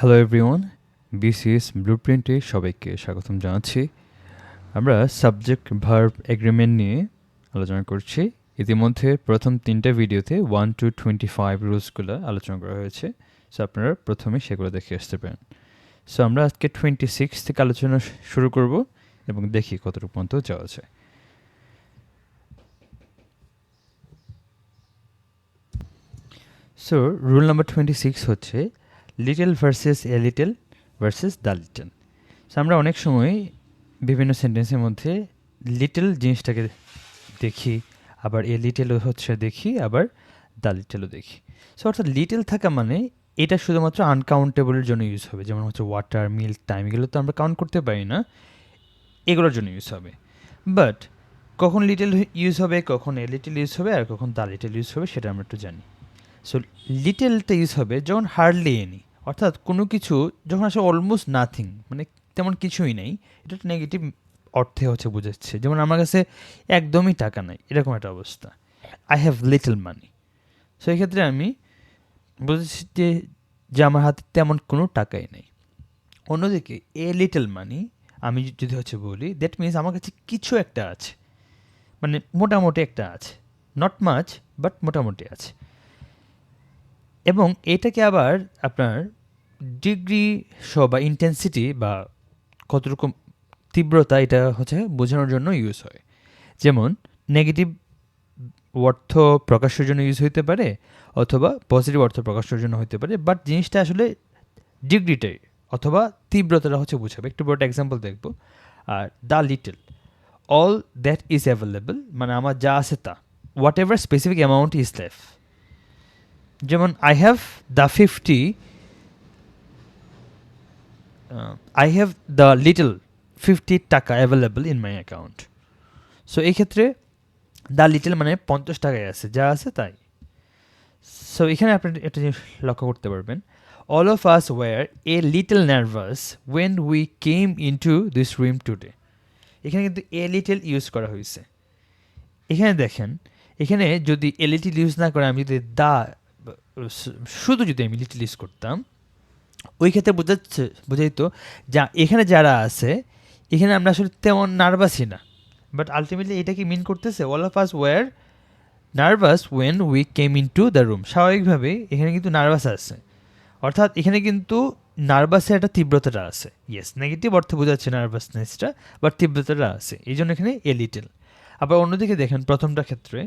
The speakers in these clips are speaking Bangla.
হ্যালো এভরিওয়ান, বিসিএস ব্লুপ্রিন্টে সবাইকে স্বাগতম জানাচ্ছি। আমরা সাবজেক্ট ভার্ব এগ্রিমেন্ট নিয়ে আলোচনা করছি। ইতিমধ্যে প্রথম 3টা ভিডিওতে 1 to 25 রুলসগুলো আলোচনা করা হয়েছে। সো আপনারা প্রথমে সেগুলো দেখে আসতে পারেন। সো আমরা আজকে 26 থেকে আলোচনা শুরু করব এবং দেখি কতটুকু পর্যন্ত যাওয়া যায়। সো রুল নাম্বার 26 হচ্ছে little versus a little versus the little. So আমরা অনেক সময় বিভিন্ন সেন্টেন্সের মধ্যে লিটল জিনিসটাকে দেখি, আবার এ লিটেলও হচ্ছে দেখি, আবার দ্য লিটেলও দেখি। সো অর্থাৎ লিটল থাকা মানে এটা শুধুমাত্র আনকাউন্টেবলের জন্য ইউজ হবে, যেমন হচ্ছে ওয়াটার, মিল্ক, টাইম, এগুলো তো আমরা কাউন্ট করতে পারি না, এগুলোর জন্য ইউজ হবে। বাট কখন লিটল ইউজ হবে, কখন এ লিটল ইউজ হবে, আর কখন দ্য লিটল ইউজ হবে সেটা আমরা একটু জানি। সো লিটেলটা ইউজ হবে যখন হার্ডলি এনি, অর্থাৎ কোনো কিছু যখন আসলে অলমোস্ট নাথিং, মানে তেমন কিছুই নেই, এটা একটা নেগেটিভ অর্থে হচ্ছে বোঝাচ্ছে। যেমন আমার কাছে একদমই টাকা নাই, এরকম একটা অবস্থা, I have little money. So এক্ষেত্রে আমি বুঝেছি যে আমার হাতে তেমন কোনো টাকাই নেই। অন্যদিকে এ লিটল মানি আমি যদি হচ্ছে বলি, দ্যাট মিনস আমার কাছে কিছু একটা আছে, মানে মোটামুটি একটা আছে, নট মাচ বাট মোটামুটি আছে। এবং এটাকে আবার আপনার ডিগ্রি সহ বা ইন্টেন্সিটি বা কতটুকু তীব্রতা, এটা হচ্ছে বোঝানোর জন্য ইউজ হয়। যেমন নেগেটিভ অর্থ প্রকাশের জন্য ইউজ হইতে পারে, অথবা পজিটিভ অর্থ প্রকাশের জন্য হতে পারে, বাট জিনিসটা আসলে ডিগ্রিটাই অথবা তীব্রতাটা হচ্ছে বোঝাবে। একটু বড় এক্সাম্পল দেখব। আর the little, all that is available, মানে আমার যা আছে তা, whatever specific amount is left. যেমন I have the 50, I have the little 50 টাকা available in my account. So এই ক্ষেত্রে দ্য লিটল মানে 50 টাকায় আছে, যা আছে তাই। সো এখানে আপনি একটা জিনিস লক্ষ্য করতে পারবেন, all of us were a little nervous when we came into this room today. এখানে কিন্তু এ লিটল ইউজ করা হয়েছে। এখানে দেখেন, এখানে যদি এ লিটল ইউজ না করে আমি যদি দা, শুধু যদি আমি লিটল ইউজ করতাম, ওই ক্ষেত্রে বোঝাইতো যা এখানে যারা আছে, এখানে আমরা আসলে তেমন নার্ভাসই না। বাট আলটিমেটলি এটা কি মিন করতেছে, all of us were nervous when we came into the room. স্বাভাবিকভাবে এখানে কিন্তু নার্ভাস আছে, অর্থাৎ এখানে কিন্তু নার্ভাসের একটা তীব্রতাটা আছে। ইয়েস, নেগেটিভ অর্থে বোঝাচ্ছে নার্ভাসনেসটা, বাট তীব্রতাটা আছে, এই জন্য এখানে এ লিটল। আবার অন্যদিকে দেখেন প্রথমটা ক্ষেত্রে,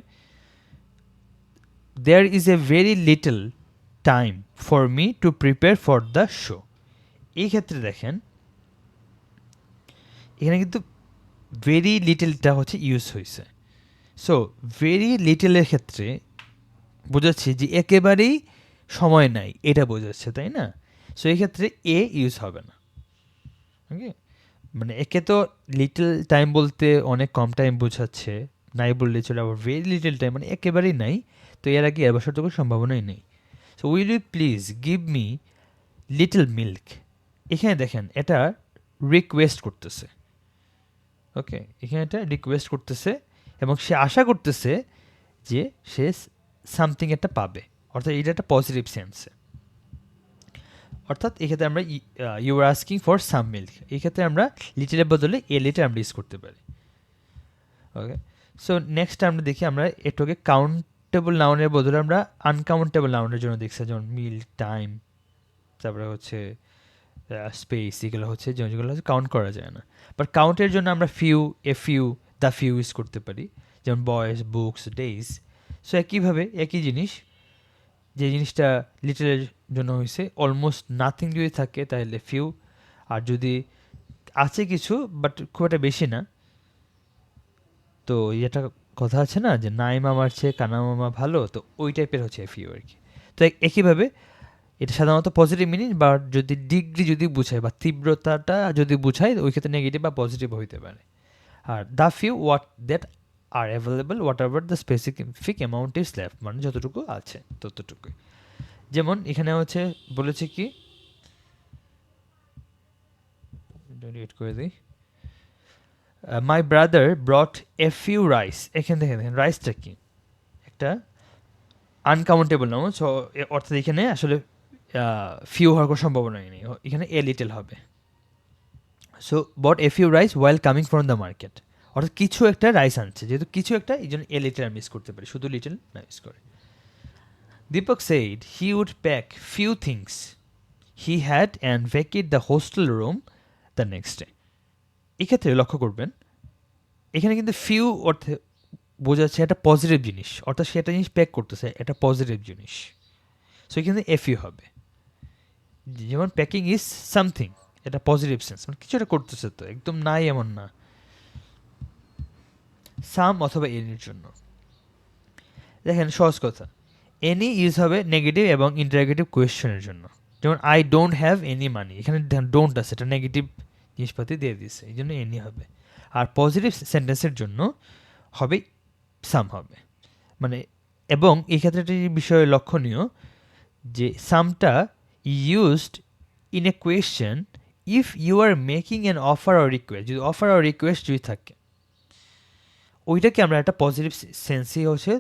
there is a very little time for me to prepare for the show. এই ক্ষেত্রে দেখেন এখানে কিন্তু ভেরি লিটলটা হচ্ছে ইউজ হয়েছে। সো ভেরি লিটলের ক্ষেত্রে বোঝাচ্ছে যে একেবারেই সময় নাই, এটা বোঝাচ্ছে, তাই না? সো এই ক্ষেত্রে এ ইউজ হবে না। ওকে, মানে একে তো লিটল টাইম বলতে অনেক কম টাইম বোঝাচ্ছে, নাই বললে চলে। আবার ভেরি লিটল টাইম মানে একেবারেই নাই, তো এর আগে এর বসার তো কোনো সম্ভাবনাই নেই। So will you please give me little milk. এখানে দেখেন এটা রিকোয়েস্ট করতেছে। ওকে, এখানে এটা রিকোয়েস্ট করতেছে এবং সে আশা করতেছে যে সে সামথিং একটা পাবে, অর্থাৎ এটা একটা পজিটিভ সেন্সে। অর্থাৎ এক্ষেত্রে আমরা you are asking for some milk, এই ক্ষেত্রে আমরা লিটলের বদলে এ লিটল আমরা ইউজ করতে পারি। ওকে, সো নেক্সট আমরা দেখি, আমরা এটাকে কাউন্টেবল নাউনের বদলে আমরা আনকাউন্টেবল নাউনের জন্য দেখছি, যেমন মিল্ক, টাইম, তারপরে হচ্ছে স্পেস, এগুলো হচ্ছে যেগুলো হচ্ছে কাউন্ট করা যায় না। বাট কাউন্টের জন্য আমরা few, a few, the few use করতে পারি, যেমন বয়েস, বুকস, ডেইজ। সো একইভাবে একই জিনিস, যে জিনিসটা লিটলের জন্য হয়েছে, অলমোস্ট নাথিং যদি থাকে তাহলে ফিউ, আর যদি আছে কিছু বাট খুব একটা বেশি না, তো এটা কথা আছে না যে নাই মামার চেয়ে কানা মামা ভালো, তো ওই টাইপের হচ্ছে ফিউ আর কি। তো একইভাবে এটা সাধারণত পজিটিভ মিনিং, বা যদি ডিগ্রি যদি বুঝায় বা তীব্রতাটা যদি বুঝায়, ওই ক্ষেত্রে নেগেটিভ বা পজিটিভ হইতে পারে। Are the few what that R available what ever the specific amount is left, মানে যতটুকু আছে ততটুকুই। যেমন এখানে হচ্ছে বলেছে কি, করে দিই, my brother ব্রট A few rice. এখানে দেখেন রাইসটা কি, একটা আনকাউন্টেবল নাম। সো অর্থাৎ এখানে আসলে ফিউ হওয়ার কোনো সম্ভাবনাই নেই, এখানে এ লিটল হবে। So bought a few rice while coming from the market, অর্থাৎ কিছু একটা রাইস আনছে, যেহেতু কিছু একটা, এই জন্য এ লিটল মিস করতে পারি, শুধু লিটল না মিস করে। Dipak said he would pack few things he had and vacate the hostel room the next day. এক্ষেত্রে লক্ষ্য করবেন এখানে কিন্তু ফিউ অর্থে বোঝাচ্ছে একটা পজিটিভ জিনিস, অর্থাৎ সে একটা জিনিস প্যাক করতেছে, একটা পজিটিভ জিনিস। সো এখানে এফ ইউ হবে, যেমন প্যাকিং ইজ সামথিং, এটা পজিটিভ সেন্স, মানে কিছু একটা করতেছে, তো একদম নাই এমন না। সাম অথবা এনির জন্য দেখেন সহজ কথা, এনি ইউজ হবে নেগেটিভ এবং ইন্টারোগেটিভ কোয়েশ্চেনের জন্য, যেমন I don't have any money, এখানে ডোন্ট আছে, এটা নেগেটিভ জিনিসপাতি দিয়ে দিচ্ছে, এই জন্য এনি হবে। আর পজিটিভ সেন্টেন্সের জন্য হবে সাম হবে, মানে এবং এই ক্ষেত্রে একটি বিষয় লক্ষণীয় যে সামটা used in a question if you are making an offer or request, যদি অফার অর রিকোয়েস্ট যদি থাকে ওইটাকে আমরা একটা পজিটিভ সেন্সই হচ্ছে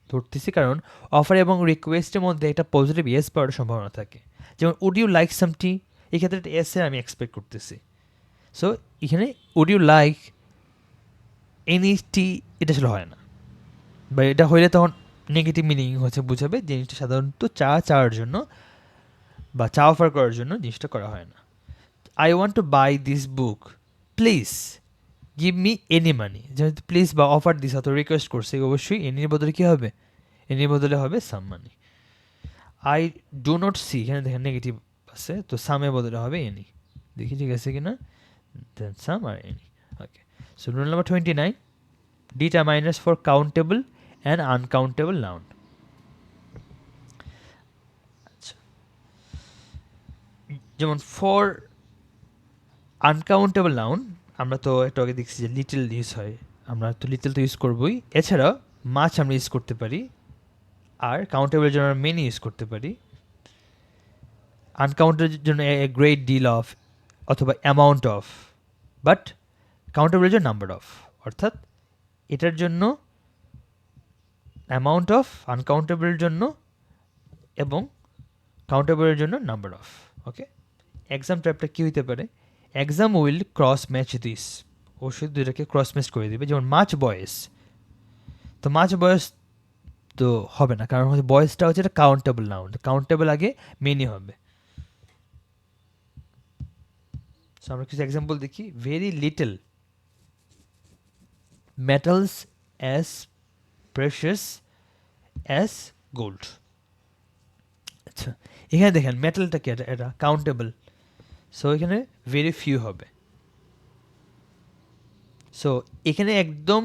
ধরতেছি, কারণ অফার এবং রিকোয়েস্টের মধ্যে একটা পজিটিভ ইয়েস পাওয়ার সম্ভাবনা থাকে। যেমন উড ইউ লাইক সামটি, এই ক্ষেত্রে একটা এস এর আমি এক্সপেক্ট করতেছি। সো এখানে উড ইউ লাইক এনি টি, এটা আসলে হয় না, বা এটা হইলে তখন নেগেটিভ মিনিং হচ্ছে বুঝাবে, জিনিসটা সাধারণত চাওয়ার জন্য বা চা অফার করার জন্য জিনিসটা করা হয় না। I want to buy this book, please give me any money, যেহেতু প্লিজ বা অফার দিস অথবা রিকোয়েস্ট করছে, অবশ্যই এনির বদলে কী হবে, এনির বদলে হবে সাম মানি। আই ডু নট সি, এখানে দেখেন নেগেটিভ আছে, তো সামের বদলে হবে এনি, দেখি ঠিক আছে কিনা, দেন সাম আর any. Okay, so rule number 29, determiners for countable and uncountable noun. আচ্ছা, যেমন ফর আনকাউন্টেবল নাউন আমরা তো একটু আগে দেখছি যে লিটল ইউজ হয়, আমরা তো লিটল তো ইউজ করবোই, এছাড়াও মাছ আমরা ইউজ করতে পারি, আর কাউন্টেবলের জন্য মেনি ইউজ করতে পারি, আনকাউন্টেবলের জন্য এ গ্রেট ডিল অফ অথবা অ্যামাউন্ট অফ, বাট কাউন্টেবলের জন্য নাম্বার অফ, অর্থাৎ এটার জন্য অ্যামাউন্ট অফ, আনকাউন্টেবলের জন্য এবং কাউন্টেবলের জন্য নাম্বার অফ। ওকে, এক্সাম টাইপটা কী হইতে পারে, exam will cross match this, অবশ্যই দুইটাকে ক্রস ম্যাচ করে দেবে, যেমন মাচ বয়েস, তো মাচ বয়েস তো হবে না, কারণ হচ্ছে বয়েসটা হচ্ছে এটা কাউন্টেবল নাউন, কাউন্টেবল আগে মেনি হবে। সো আমরা কিছু এক্সাম্পল দেখি, very little metals as precious as gold. আচ্ছা, এখানে দেখেন মেটালটা কি, এটা কাউন্টেবল, সো এখানে ভেরি ফিউ হবে। সো এখানে একদম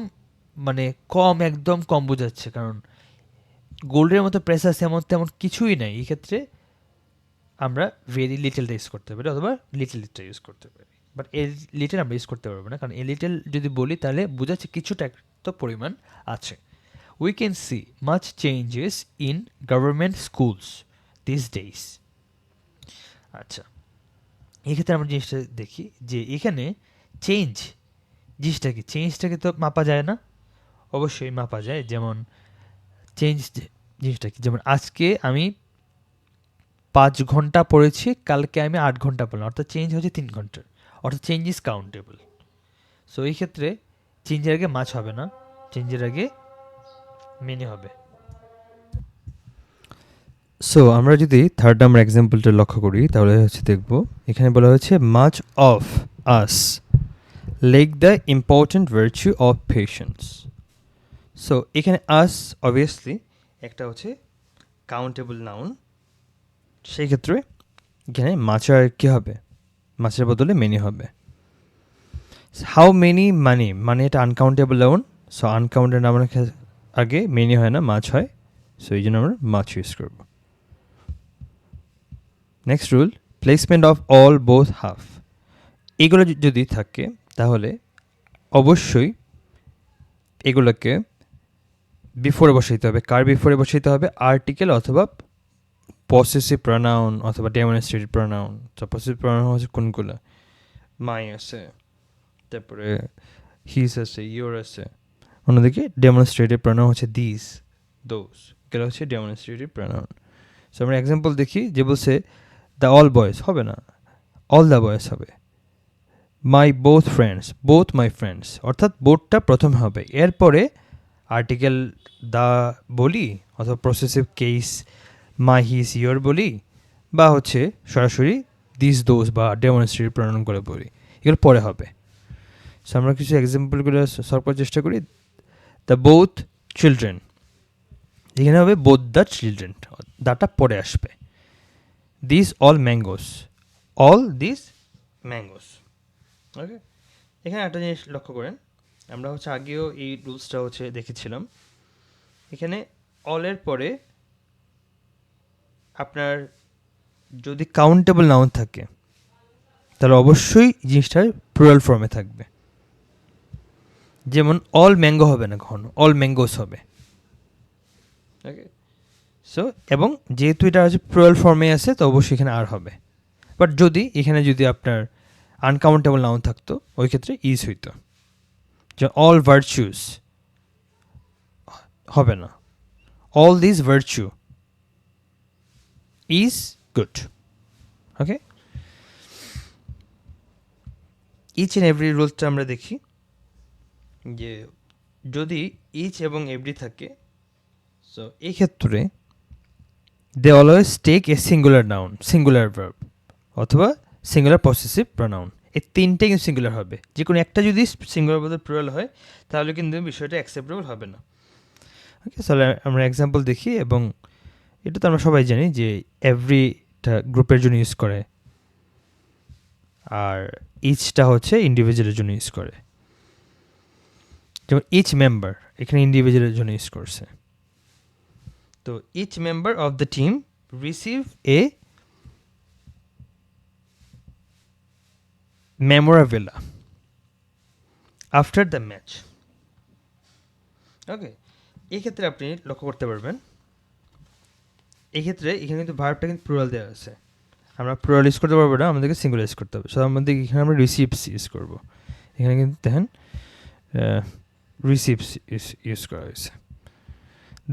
মানে একদম কম বোঝাচ্ছে, কারণ গোল্ডের মতো প্রেসাস তেমন কিছুই নাই, এই ক্ষেত্রে আমরা ভেরি লিটলটা ইউজ করতে পারি অথবা লিটলটা ইউজ করতে পারি, বাট এ লিটল আমরা ইউজ করতে পারবো না, কারণ এ লিটল যদি বলি তাহলে বোঝাচ্ছে কিছুটা তো পরিমাণ আছে। We can see much changes in government schools this days. আচ্ছা, এক্ষেত্রে আমরা জিনিসটা দেখি যে এখানে চেঞ্জ জিনিসটা কি, চেঞ্জটাকে তো মাপা যায় না, অবশ্যই মাপা যায়, যেমন চেঞ্জ জিনিসটা কি, যেমন আজকে আমি 5 ঘন্টা পড়েছি, কালকে আমি 8 ঘন্টা পড়লাম, অর্থাৎ চেঞ্জ হচ্ছে 3 ঘন্টার, অর্থাৎ চেঞ্জ ইজ কাউন্টেবল। সো এই ক্ষেত্রে চেঞ্জের আগে মাছ হবে না, চেঞ্জের আগে মেনি হবে। সো আমরা যদি থার্ড নাম্বার এক্সাম্পলটা লক্ষ্য করি তাহলে হচ্ছে দেখব এখানে বলা হয়েছে much of us lake the important virtue of patience. So এখানে আস অবভিয়াসলি একটা হচ্ছে কাউন্টেবল নাউন, সেই ক্ষেত্রে এখানে মাছের কী হবে, মাছের বদলে মেনি হবে। হাউ মেনি মানি, মানে এটা আনকাউন্টেবল নাউন, সো আনকাউন্টেড নাউনের আগে মেনি হয় না, মাছ হয়, সো এই জন্য আমরা মাছ ইউজ করবো। Next rule, placement of all both half, এগুলো যদি থাকে তাহলে অবশ্যই এগুলোকে বিফোরে বসাইতে হবে। কার বিফোরে বসাইতে হবে, আর্টিকেল অথবা পসেসিভ প্রনাউন অথবা ডেমনস্ট্রেটিভ প্রনাউন। তো পসেসিভ প্রনাউন হচ্ছে কোনগুলো, মাই আছে, তারপরে হিস আছে, ইয়োর আছে, অন্যদিকে ডেমনস্ট্রেটিভ প্রনাউন হচ্ছে দিস, দোজ, এগুলো হচ্ছে ডেমনস্ট্রেটিভ প্রনাউন। সো আমরা এক্সাম্পল দেখি, যে বলছে দ্য অল বয়েজ, হবে না, অল দ্য বয়েজ হবে। My both friends, both my friends, অর্থাৎ বোথটা প্রথম হবে, এরপরে আর্টিকেল দ্য বলি অথবা possessive case my his your বলি, বা হচ্ছে সরাসরি দিস দোজ বা ডেমনস্ট্রেটিভ প্রণয়ন করে বলি, এগুলো পরে হবে। সো আমরা কিছু এক্সাম্পলগুলো সলভ করার চেষ্টা করি। দ্য বোথ চিলড্রেন, এখানে হবে বোথ দ্য চিলড্রেন, দাটা পরে আসবে। This all mangoes, all this mangoes. Okay, এখানে একটা জিনিস লক্ষ্য করেন, আমরা হচ্ছে আগেও এই রুলসটা হচ্ছে দেখেছিলাম। এখানে অলের পরে আপনার যদি কাউন্টেবল নাউন থাকে তাহলে অবশ্যই জিনিসটার প্লুরাল ফর্মে থাকবে। যেমন অল ম্যাঙ্গো হবে না, কখনো অল ম্যাঙ্গোস হবে। ওকে, সো এবং যেহেতু এটা হচ্ছে প্লুরাল ফর্মে আছে তো অবশ্যই এখানে আর হবে। বাট যদি এখানে যদি আপনার আনকাউন্টেবল নাউন থাকতো ওই ক্ষেত্রে ইজ হইতো, যে অল ভার্চুস হবে না, all this virtue is good. Okay, each and every রুলসটা আমরা দেখি, যে যদি ইচ এবং এভরি থাকে, সো এই ক্ষেত্রে they always take a singular noun, singular verb অথবা সিঙ্গুলার পসেসিভ প্রনাউন, এই তিনটে কিন্তু সিঙ্গুলার হবে। যে কোনো একটা যদি সিঙ্গুলার বদলে প্লুরাল হয় তাহলে কিন্তু বিষয়টা অ্যাকসেপ্টেবল হবে না। ওকে, তাহলে আমরা এক্সাম্পল দেখি, এবং এটা তো আমরা সবাই জানি যে এভরিটা গ্রুপের জন্য ইউজ করে, আর ইচটা হচ্ছে ইন্ডিভিজুয়ালের জন্য ইউজ করে। যেমন ইচ মেম্বার এখানে ইন্ডিভিজুয়ালের জন্য ইউজ করছে। তো each member of the team receive a memorabilia after the match. Okay, এই ক্ষেত্রে আপনি লক্ষ্য করতে পারবেন, এই ক্ষেত্রে এখানে কিন্তু ভার্বটা কিন্তু প্লুরাল দেওয়া আছে, আমরা প্লুরাল ইউজ করতে পারবো না, আমাদেরকে সিঙ্গুলার ইউজ করতে হবে। সো আমাদের এখানে আমরা রিসিভস ইউজ করবো, এখানে কিন্তু দেখেন রিসিভস ইউজ করা হয়েছে।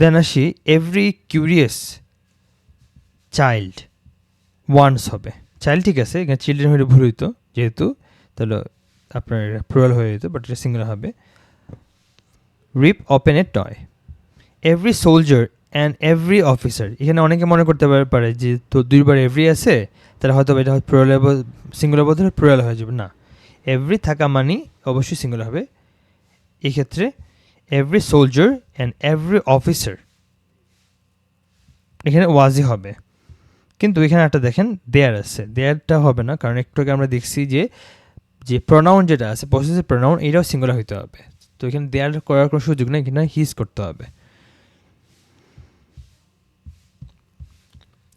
দেন আসি এভরি কিউরিয়াস চাইল্ড ওয়ান্স হবে, চাইল্ড ঠিক আছে, এখানে চিলড্রেন হলে ভুল হইতো যেহেতু, তাহলে আপনার প্লুরাল হয়ে যেত, বাট এটা সিঙ্গুলার হবে। Rip open a toy, every soldier and every officer, এখানে অনেকে মনে করতে পারে যে তো দুইবার এভরি আছে তাহলে হয়তো এটা প্লুরাল সিঙ্গুলার বদলে প্লুরাল হয়ে যাবে, না, এভরি থাকা মানেই অবশ্যই সিঙ্গুলার হবে। এই ক্ষেত্রে every soldier and every officer এখানে ওয়াজই হবে, কিন্তু এখানে একটা দেখেন দেয়ার আছে, দেয়ারটা হবে না, কারণ একটু আগে আমরা দেখছি যে যে প্রনাউন যেটা আছে পসেসিভ প্রনাউন এটাও সিঙ্গুলার হইতে হবে, তো এখানে দেয়ার করার কোনো সুযোগ নেই, এখানে হিজ করতে হবে।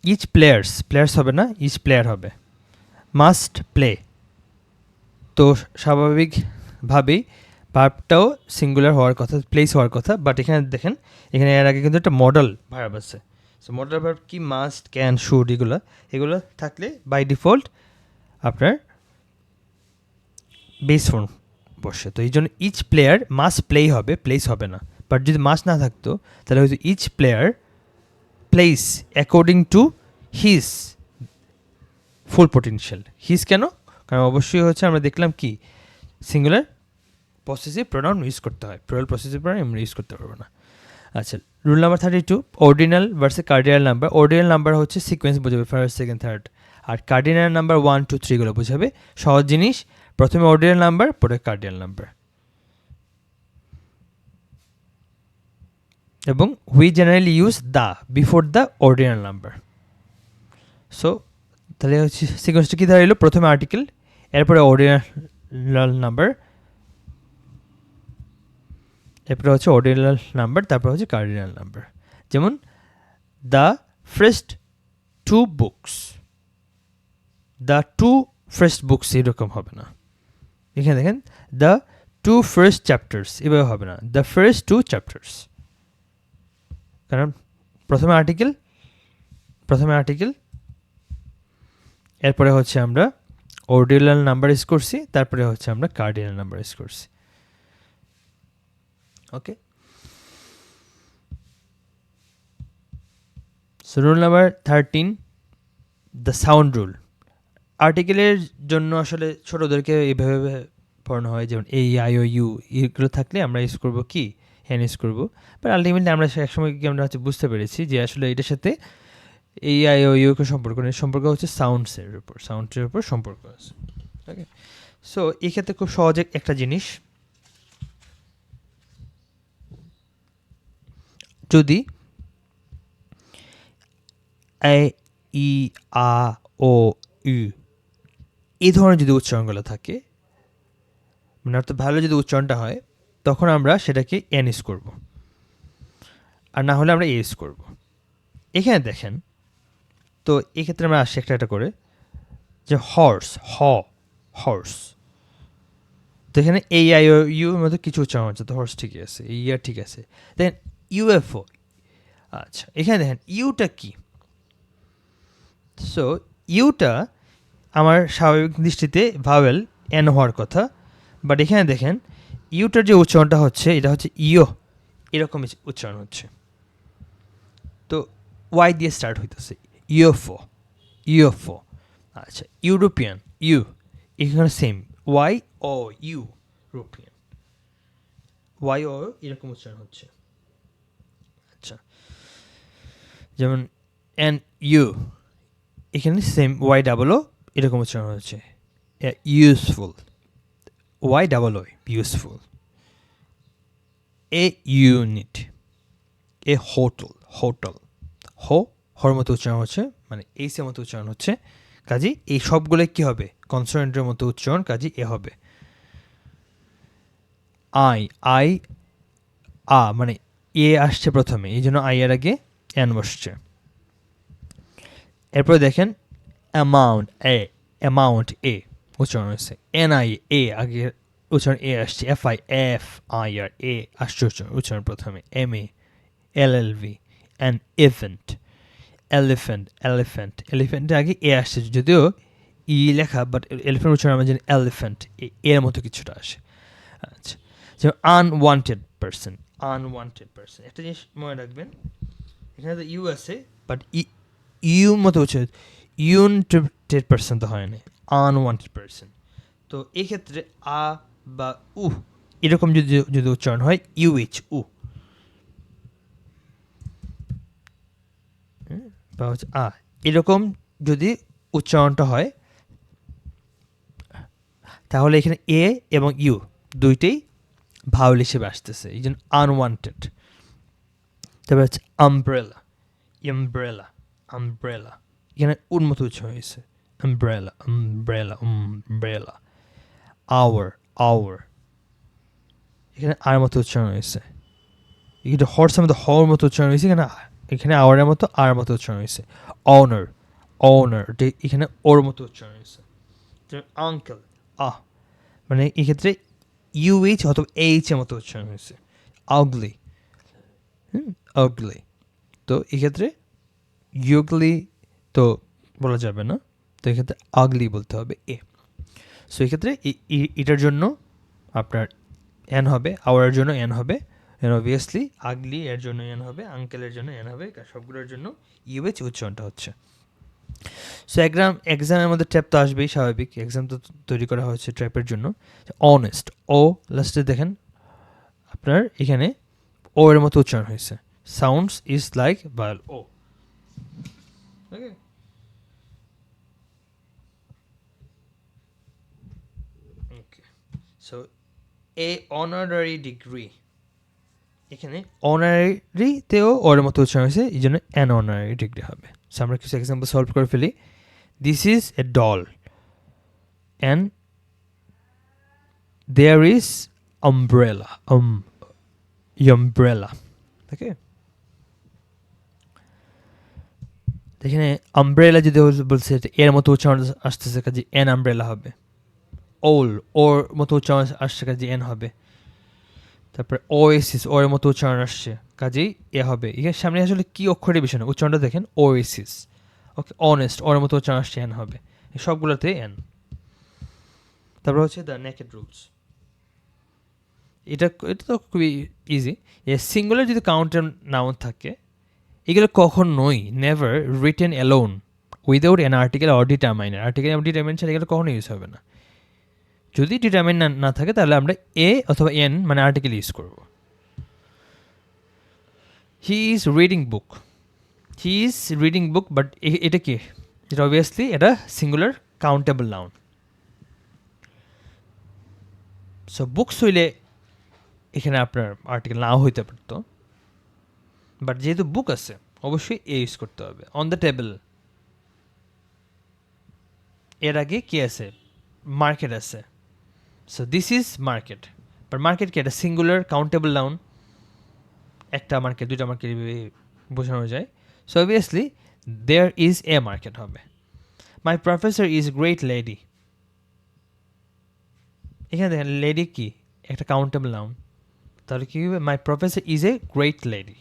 ইচ প্লেয়ার্স, প্লেয়ার্স হবে না, ইচ প্লেয়ার হবে। মাস্ট প্লে, তো স্বাভাবিকভাবেই ভার্বটাও সিঙ্গুলার হওয়ার কথা, প্লেস হওয়ার কথা, বাট এখানে দেখেন এখানে এর আগে কিন্তু একটা মডেল ভার্ব আছে। সো মডেল ভার্ব কি, মাস্ট, ক্যান, শুড, এগুলো থাকলে বাই ডিফল্ট আপনার বেস ফর্ম বসে, তো এই জন্য ইচ প্লেয়ার মাস্ট প্লেই হবে, প্লেস হবে না। বাট যদি মাস্ট না থাকতো তাহলে হয়তো each player plays according to his full potential. His can, কারণ অবশ্যই হচ্ছে আমরা দেখলাম কি সিঙ্গুলার পসেসিভ প্রোনাউন ইউজ করতে হয়, প্লুরাল পসেসিভ প্রোনাউন আমরা ইউজ করতে পারবো না। আচ্ছা, rule number 32, ordinal versus cardinal number. Ordinal number হচ্ছে সিকোয়েন্স বোঝাবে, ফার্স্ট, সেকেন্ড, থার্ড, আর কার্ডিনাল নাম্বার 1, 2, 3 গুলো বোঝাবে। সহজ জিনিস, প্রথমে অর্ডিনাল নাম্বার পরে কার্ডিনাল নাম্বার। এবং we generally use the before the ordinal number. So তাহলে হচ্ছে সিকোয়েন্সটা কী দাঁড়াইলো, প্রথমে আর্টিকেল, এরপরে অর্ডিনাল নাম্বার, এরপরে হচ্ছে অর্ডিনাল নাম্বার, তারপর হচ্ছে কার্ডিনাল নাম্বার। যেমন the first 2 books, the 2 first books এরকম হবে না, এখানে দেখেন দ্য 2 ফার্স্ট চ্যাপ্টার্স এভাবে হবে না, দ্য ফার্স্ট 2 চ্যাপ্টার্স, কারণ প্রথমে আর্টিকেল, এরপরে হচ্ছে আমরা অর্ডিনাল নাম্বার ইউজ করছি, তারপরে হচ্ছে আমরা কার্ডিনাল নাম্বার ইউজ করছি। Okay, so rule number 13, the sound rule. আর্টিকেলের জন্য আসলে ছোটদেরকে এইভাবে পড়ানো হয়, যেমন এই আই ও ইউ এগুলো থাকলে আমরা ইউজ করবো কি, হ্যান ইউজ করবো। বাট আলটিমেটলি আমরা একসময় কি আমরা হচ্ছে বুঝতে পেরেছি যে আসলে এটার সাথে এই আই ও ইউ কে সম্পর্ক নেই, সম্পর্ক হচ্ছে সাউন্ডসের উপর সম্পর্ক আছে। ওকে, সো এই ক্ষেত্রে খুব সহজে একটা জিনিস, যদি এ ই আ ও ইউ এই ধরনের যদি উচ্চারণগুলো থাকে, মানে অর্থাৎ ভালো যদি উচ্চারণটা হয়, তখন আমরা সেটাকে এন ইউজ করবো, আর না হলে আমরা এ ইউজ করবো। এখানে দেখেন, তো এক্ষেত্রে আমরা আসছি একটা একটা করে, যে হর্স, হর্স, তো এখানে এই আই ও ইউ এর মধ্যে কিছু উচ্চারণ হচ্ছে, তো হর্স ঠিকই আছে, এই আর ঠিক আছে। দেখেন ইউএফও, আচ্ছা এখানে দেখেন ইউটা কি। সো ইউটা আমার স্বাভাবিক দৃষ্টিতে ভাওয়েল এন হওয়ার কথা, বাট এখানে দেখেন ইউটার যে উচ্চারণটা হচ্ছে এটা হচ্ছে ইও, এরকম উচ্চারণ হচ্ছে। তো ওয়াই দিয়ে স্টার্ট হইতেছে, ইউএফও। আচ্ছা ইউরোপিয়ান, ইউ, এখানে same Y O U, European, Y O এরকম উচ্চারণ হচ্ছে। আচ্ছা যেমন এন ইউ, এখানে সেম ওয়াই ডাবল ও এরকম উচ্চারণ হচ্ছে। Useful, Y double O, useful. A unit, a hotel, হর মতো উচ্চারণ হচ্ছে, মানে এইসের মতো উচ্চারণ হচ্ছে, কাজী এই সবগুলো কি হবে, কনসোনেন্টের মতো উচ্চারণ, কাজী এ হবে। আই মানে এ আসছে প্রথমে, এই জন্য আই এর আগে এন বসছে। এরপরে দেখেন অ্যামাউন্ট এ উচ্চারণ হয়েছে, এন আই এ আগে উচ্চারণ এ আসছে, এফ আই আর এ আসছে উচ্চারণ প্রথমে, M A L L V, an event, এলিফ্যান্টের আগে এ আসছে, যদিও ই লেখা, বাট এলিফ্যান্ট উচ্চারণ আমরা জানি এলিফ্যান্ট, এর মতো কিছুটা আসে। আচ্ছা যেমন আনওয়ান্টেড পার্সন, একটা জিনিস মনে রাখবেন, এখানে তো ইউ আছে, বাট ইউ মতো হচ্ছে ইউনটেড পার্সন তো হয় না, আনওয়ান্টেড পার্সন। তো এই ক্ষেত্রে আ বা উ এরকম যদি উচ্চারণ হয়, ইউএইচ উ, বা হচ্ছে এরকম যদি উচ্চারণটা হয়, তাহলে এখানে এ এবং ইউ দুইটাই ভাওয়েল হিসেবে আসতেছে, এই জন্য আনওয়ান্টেড। তারপরে হচ্ছে আমব্রেলা, এখানে উন্মত উচ্চারণ হয়েছে, আমব্রেলা। আওয়ার, এখানে আর মতো উচ্চারণ হয়েছে। এখানে হর্সের মতো হর মতো উচ্চারণ হয়েছে, এখানে আওয়ারের মতো আর মতো উচ্চারণ হয়েছে। অনার, এখানে ওর মতো উচ্চারণ হয়েছে। আঙ্কেল, মানে এক্ষেত্রে ইউএইচ অথবা এইচ এর মতো উচ্চারণ হয়েছে। আগলি, তো এক্ষেত্রে ইউগলি তো বলা যাবে না, তো এক্ষেত্রে আগলি বলতে হবে এ। সো এক্ষেত্রে এটার জন্য আপনার এন হবে, আওয়ারের জন্য এন হবে, এন অবভিয়াসলি, আগলি এর জন্য এন হবে, আঙ্কেলের জন্য এন হবে, সবগুলোর জন্য ইউএইচ উচ্চারণটা হচ্ছে। সো এক্সামের মধ্যে ট্র্যাপ তো আসবেই, স্বাভাবিক, এক্সাম তো তৈরি করা হয়েছে ট্র্যাপের জন্য। অনেস্ট, ও লাস্টে দেখেন আপনার এখানে ও এর মতো উচ্চারণ হয়েছে, sounds is like vowel O. Okay, so a honorary degree, এখানে অনারারিতেও ওর মতো উচ্চারণ হয়েছে, এই জন্য অ্যান অনারারি ডিগ্রি হবে। সো আমরা কিছু এক্সাম্পল সলভ করে ফেলি। This is a doll and there is umbrella, okay, এখানে আমব্রেলা যদি বলছে এর মতো উচ্চারণ আসতেছে, কাজে এন আমব্রেলা হবে। ওর মতো উচ্চারণ আসছে, কাজে এন হবে। তারপরে ওয়েসিস, ওর মতো উচ্চারণ আসছে, কাজেই এ হবে। এখানে সামনে আসলে কি অক্ষরের বিষয় না, উচ্চারণটা দেখেন, ওয়েসিস। ওকে, অনেস্ট, ওর মতো উচ্চারণ আসছে, এন হবে, সবগুলোতে এন। তারপর হচ্ছে দ্য নেকেড রুলস, এটা তো খুবই ইজি। সিঙ্গুলার যদি কাউন্টার নাউন থাকে, এগুলো কখনোই never written alone without an article or determiner. Article এবং ডিটারমাইনার ছাড়া এগুলো কখনো ইউজ হবে না। যদি ডিটারমাইন না থাকে তাহলে আমরা এ অথবা এন মানে আর্টিকেল ইউজ করব। He is reading book, he is reading book, but এটা কি? এটা অবভিয়াসলি এটা singular countable noun. So books হইলে এখানে আপনার আর্টিকেল নাও হইতে পারতো, বাট যেহেতু বুক আছে অবশ্যই এ ইউজ করতে হবে। অন দ্য টেবিল, এর আগে কি আছে? মার্কেট আছে। So this is market, but market কি? এটা সিঙ্গুলার কাউন্টেবল নাউন, একটা মার্কেট দুইটা মার্কেট বোঝানো যায়। So obviously there is a market হবে। My professor is great lady, এখানে দেখেন লেডি কি? একটা কাউন্টেবল নাউন, তাহলে কি হবে? My professor is a great lady.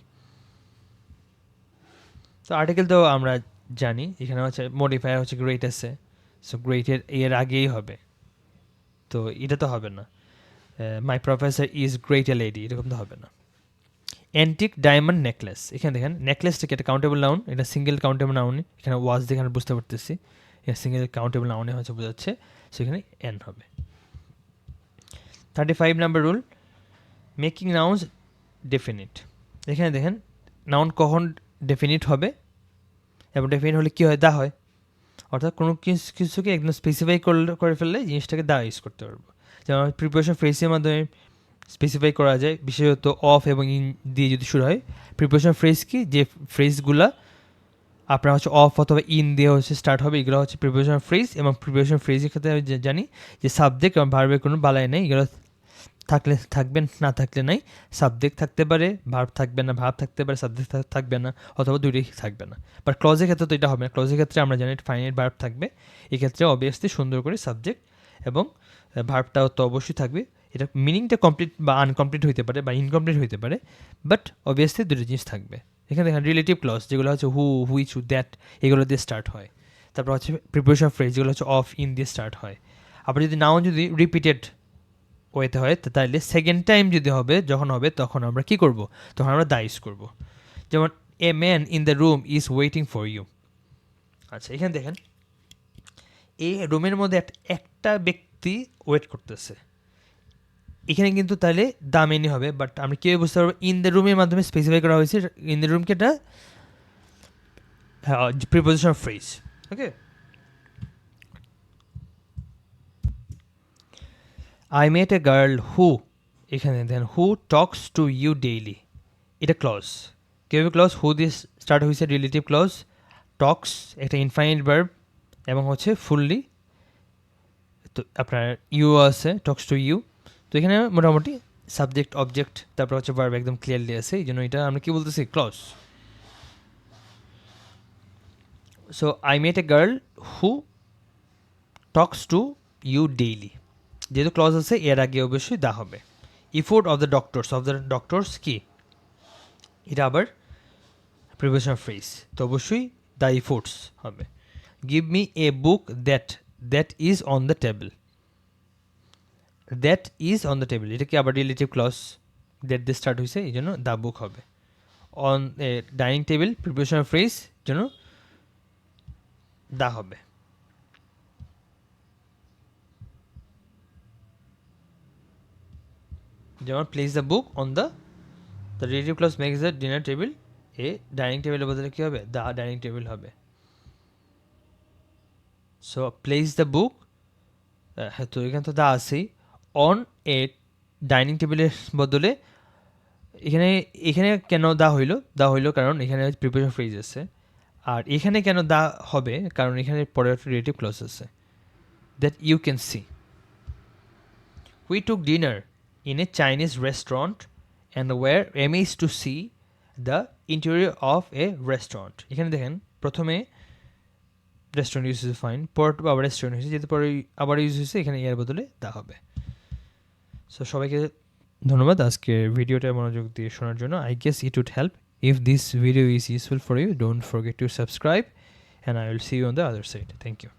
তো আর্টিকেল তো আমরা জানি, এখানে হচ্ছে মডিফায়ার হচ্ছে গ্রেট আছে, সো গ্রেটের এর আগেই হবে, তো এটা তো হবে না। My professor is great a lady এরকম তো হবে না। অ্যান্টিক ডায়মন্ড নেকলেস, এখানে দেখেন নেকলেসটা কি? একটা কাউন্টেবল নাউন, এটা সিঙ্গেল কাউন্টেবল নাউন। এখানে ওয়াজ দেখে আমরা বুঝতে পারতেছি এটা সিঙ্গেল কাউন্টেবল নাউনে হচ্ছে বোঝাচ্ছে, সেখানে এন হবে। 35 number rule, making nouns definite. এখানে দেখেন নাউন কখন ডেফিনিট হবে, এবং ডেফিনিট হলে কী হয়? দা হয়। অর্থাৎ কোনো কিছুকে একদম স্পেসিফাই করে ফেললে জিনিসটাকে দা ইউজ করতে পারবো। যেমন প্রিপোজিশন ফ্রেজের মাধ্যমে স্পেসিফাই করা যায়, বিশেষত অফ এবং ইন দিয়ে যদি শুরু হয়। প্রিপোজিশন ফ্রেজ কি? যে ফ্রেজগুলা আপনার হচ্ছে অফ অথবা ইন দিয়ে হচ্ছে স্টার্ট হবে, এগুলো হচ্ছে প্রিপোজিশন ফ্রেজ। এবং প্রিপোজিশন ফ্রেজের ক্ষেত্রে আমি জানি যে সাবজেক্ট এবং ভার্বের কোনো বালাই নেই, এগুলো থাকলে থাকবেন, না থাকলে নাই। সাবজেক্ট থাকতে পারে, ভার্ব থাকবে না, ভার্ব থাকতে পারে, সাবজেক্ট থাকবে না, অথবা দুইটাই থাকবে না। বাট ক্লজের ক্ষেত্রে তো এটা হবে না। ক্লজের ক্ষেত্রে আমরা জানি ফাইনাইট ভার্ব থাকবে, এক্ষেত্রে অবভিয়াসলি সুন্দর করে সাবজেক্ট এবং ভার্বটাও তো অবশ্যই থাকবে। এটা মিনিংটা কমপ্লিট বা আনকমপ্লিট হইতে পারে বা ইনকমপ্লিট হইতে পারে, বাট অবভিয়াসলি দুটো জিনিস থাকবে। এখানে দেখেন রিলেটিভ ক্লজ যেগুলো হচ্ছে হু, হুইচ, দ্যাট এগুলো দিয়ে স্টার্ট হয়। তারপর হচ্ছে প্রিপোজিশন ফ্রেজ যেগুলো হচ্ছে অফ, ইন দিয়ে স্টার্ট হয়। আবার যদি নাউন যদি রিপিটেড ওয়েতে হয়, তাইলে সেকেন্ড টাইম যদি হবে, যখন হবে তখন আমরা কি করব? তখন আমরা দা ইউজ করব। যেমন a man in the room is waiting for you. আচ্ছা, এখানে দেখেন এই রুমের মধ্যে একটা ব্যক্তি ওয়েট করতেছে, এখানে কিন্তু তাহলে দা মেনি হবে। বাট আমরা কীভাবে বুঝতে পারবো? ইন দ্য রুমের মাধ্যমে স্পেসিফাই করা হয়েছে, ইন দ্য রুমকে এটা preposition phrase. Okay, I met a girl হু, এখানে দেন হু টক্স টু ইউ ডেইলি, এটা ক্লজ। কীভাবে ক্লজ? হু দিয়ে স্টার্ট হয়েছে রিলেটিভ ক্লজ, টক্স একটা ইনফাইনাইট ভার্ব, এবং হচ্ছে ফুললি তো আপনার ইউ আছে, টক্স টু ইউ। তো এখানে মোটামুটি সাবজেক্ট, অবজেক্ট, তারপর হচ্ছে ভার্ব একদম ক্লিয়ারলি আছে, এই জন্য এটা আমরা কি বলতেছি? Clause. So I met a girl who talks to you daily, যেহেতু ক্লজ আছে এর আগে অবশ্যই দা হবে। ইফোর্ট অফ দ্য ডক্টরস কি? এটা আবার প্রিপোজিশন ফ্রেজ, তো অবশ্যই দ্য ইফোর্টস হবে। Give me a book that is on the table, that is on the table এটা কি? আবার রিলেটিভ ক্লজ, দ্যাট দিয়ে স্টার্ট হয়েছে, এই জন্য দ্য বুক হবে। On a dining table preposition phrase, জন্য দা হবে। যেমন place the book on the relative clause makes the dinner table a dining টেবিলের বদলে কী হবে? দ্য ডাইনিং টেবিল হবে। সো প্লেস দ্য বুক, হ্যাঁ, তো এখানে তো দা আছেই। অন এ ডাইনিং টেবিলের বদলে এখানে এখানে কেন দা হইলো? দা হইলো কারণ এখানে প্রিপোজিশন ফ্রেজ আছে। আর এখানে কেন দা হবে? কারণ এখানে পরে একটা রিলেটিভ ক্লজ আছে, that you can see. We took dinner in a Chinese restaurant and were amazed to see the interior of a restaurant. এখানে দেখেন প্রথমে রেস্টুরেন্ট ইউজ হয়েছে, ফাইন, পর আবার রেস্টুরেন্ট হয়েছে, যেহেতু পরে আবার ইউজ হয়েছে, এখানে এর বদলে দা হবে। সো সবাইকে ধন্যবাদ আজকে ভিডিওটা মনোযোগ দিয়ে শোনার জন্য। I guess it would help. If this video is useful for you, don't forget to subscribe, and I will see you on the other side. Thank you.